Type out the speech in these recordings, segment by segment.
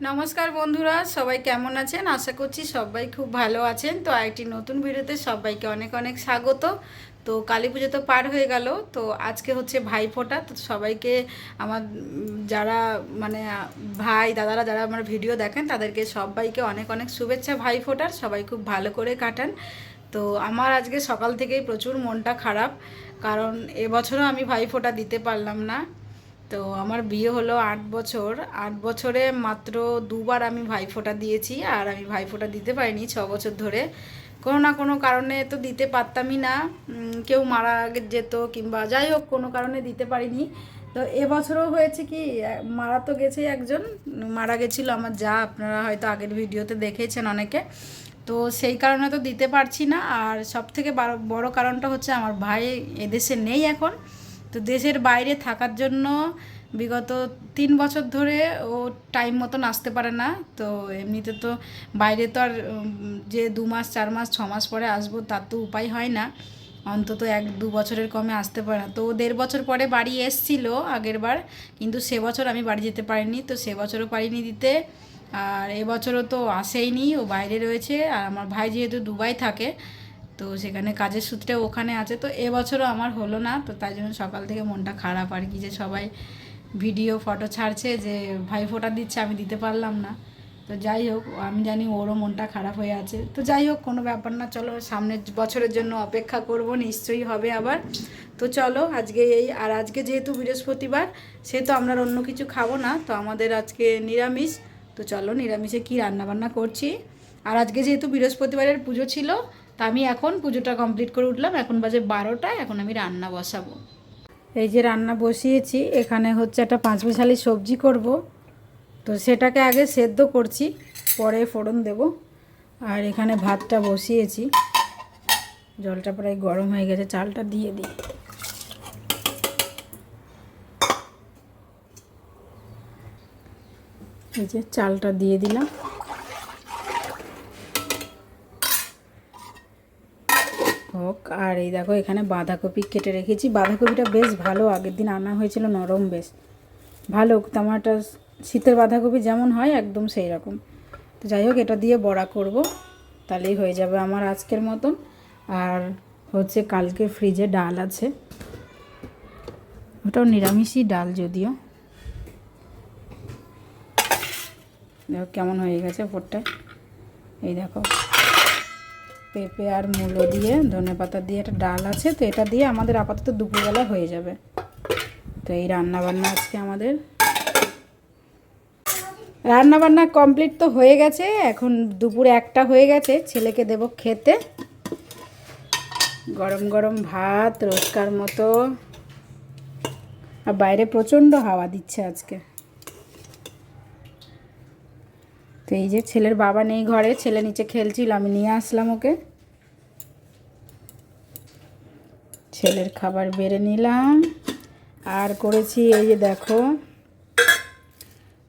নমস্কার বন্ধুরা, সবাই কেমন আছেন? আশা করছি সবাই খুব ভালো আছেন। তো একটি নতুন ভিডিওতে সবাইকে অনেক অনেক স্বাগত। তো কালী পুজো তো পার হয়ে গেল, তো আজকে হচ্ছে ভাইফোঁটা। তো সবাইকে আমার যারা মানে ভাই দাদারা যারা আমার ভিডিও দেখেন তাদেরকে সবাইকে অনেক অনেক শুভেচ্ছা ভাইফোঁটার। সবাই খুব ভালো করে কাটান। তো আমার আজকে সকাল থেকেই প্রচুর মনটা খারাপ, কারণ এবছরও আমি ভাইফোঁটা দিতে পারলাম না। তো আমার বিয়ে হলো 8 বছর, 8 বছরে মাত্র দুবার আমি ভাইফোঁটা দিয়েছি, আর আমি ভাইফোঁটা দিতে পারিনি 6 বছর ধরে। কোনো না কোনো কারণে তো দিতে পারতামই না, কেউ মারা যেত কিংবা যাই হোক কোনো কারণে দিতে পারিনি। তো এবছরও হয়েছে কি, মারা তো গেছে একজন, মারা গেছিলো আমার যা, আপনারা হয়তো আগের ভিডিওতে দেখেছেন অনেকে। তো সেই কারণে তো দিতে পারছি না। আর সবথেকে বড় কারণটা হচ্ছে আমার ভাই এদেশে নেই এখন। তো দেশের বাইরে থাকার জন্য বিগত 3 বছর ধরে ও টাইম মতন আসতে পারে না। তো এমনিতে তো বাইরে তো আর যে 2 মাস 4 মাস 6 মাস পরে আসবো তার তো উপায় হয় না, অন্তত 1-2 বছরের কমে আসতে পারে না। তো ও 1.5 বছর পরে বাড়ি এসছিল আগের বার, কিন্তু সে বছর আমি বাড়ি যেতে পারিনি, তো সে বছরও পারিনি দিতে। আর এবছরও তো আসেইনি, ও বাইরে রয়েছে। আর আমার ভাই যেহেতু দুবাই থাকে, তো সেখানে কাজের সূত্রে ওখানে আছে। তো এবছরও আমার হলো না, তো তাই জন্য সকাল থেকে মনটা খারাপ আর কি, যে সবাই ভিডিও ফটো ছাড়ছে যে ভাইফোঁটা দিচ্ছে, আমি দিতে পারলাম না। তো যাই হোক, আমি জানি ওরও মনটা খারাপ হয়ে আছে। তো যাই হোক, কোনো ব্যাপার না, চলো সামনের বছরের জন্য অপেক্ষা করব, নিশ্চয়ই হবে আবার। তো চলো আজকে আর আজকে যেহেতু বৃহস্পতিবার, সেহেতু আমরা অন্য কিছু খাবো না, তো আমাদের আজকে নিরামিষ। তো চলো নিরামিষে কি রান্নাবান্না করছি। আর আজকে যেহেতু বৃহস্পতিবারের পুজো ছিল, তা আমি এখন পুজোটা কমপ্লিট করে উঠলাম, এখন বাজে 12টা, এখন আমি রান্না বসাবো। এই যে রান্না বসিয়েছি, এখানে হচ্ছে একটা পাঁচমিশালি সবজি করব। তো সেটাকে আগে সেদ্ধ করছি, পরে ফোড়ন দেব। আর এখানে ভাতটা বসিয়েছি, জলটা প্রায় গরম হয়ে গেছে, চালটা দিয়ে দিই। এই যে চালটা দিয়ে দিলাম। হোক। আর এই দেখো এখানে বাঁধাকপি কেটে রেখেছি, বাঁধাকপিটা বেশ ভালো, আগের দিন আনা হয়েছিল, নরম বেশ ভালো। টমাটো শীতের বাঁধাকপি যেমন হয় একদম সেই রকম। তো যাই হোক, এটা দিয়ে বড়া করব, তাহলেই হয়ে যাবে আমার আজকের মতন। আর হচ্ছে কালকে ফ্রিজে ডাল আছে, ওটাও নিরামিষই ডাল যদিও। দেখো কেমন হয়ে গেছে ওপরটায়, এই দেখো পেঁপে আর মূলো দিয়ে ধনেপাতা দিয়ে একটা ডাল আছে। তো এটা দিয়ে আমাদের আপাতত দুপুরবেলা হয়ে যাবে। তো এই রান্নাবান্না আজকে আমাদের, রান্নাবান্না কমপ্লিট তো হয়ে গেছে। এখন দুপুরে 1টা হয়ে গেছে, ছেলেকে দেব খেতে। গরম গরম ভাত রোজকার মতো, আর বাইরে প্রচণ্ড হাওয়া দিচ্ছে আজকে। তো এই যে ছেলের বাবা নেই ঘরে, ছেলে নিচে খেলছিল, আমি নিয়ে আসলাম ওকে। ছেলের খাবার বেড়ে নিলাম। আর করেছি এই যে দেখো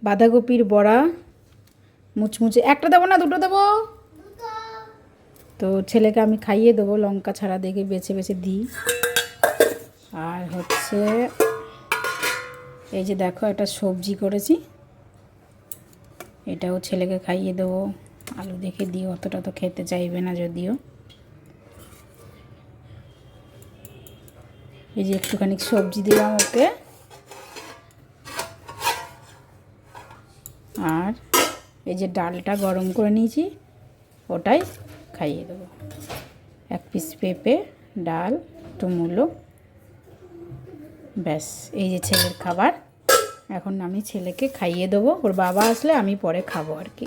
বাঁধাকপির বড়া, মুচমুচে। একটা দেবো না, দুটো দেবো। তো ছেলেকে আমি খাইয়ে দেবো, লঙ্কা ছাড়া দেখে বেছে বেছে দিই। আর হচ্ছে এই যে দেখো একটা সবজি করেছি, এটাও ছেলেকে খাইয়ে দেবো। আলু দেখে দিই, অতটা তো খেতে চাইবে না যদিও। এই যে একটুখানি সবজি দিলাম ওকে। আর এই যে ডালটা গরম করে নিয়েছি, ওটাই খাইয়ে দেবো। 1 পিস পেঁপে, ডাল, একটু মূলো, ব্যাস। এই যে ছেলের খাবার, এখন আমি ছেলেকে খাইয়ে দেবো। ওর বাবা আসলে আমি পরে খাবো আর কি।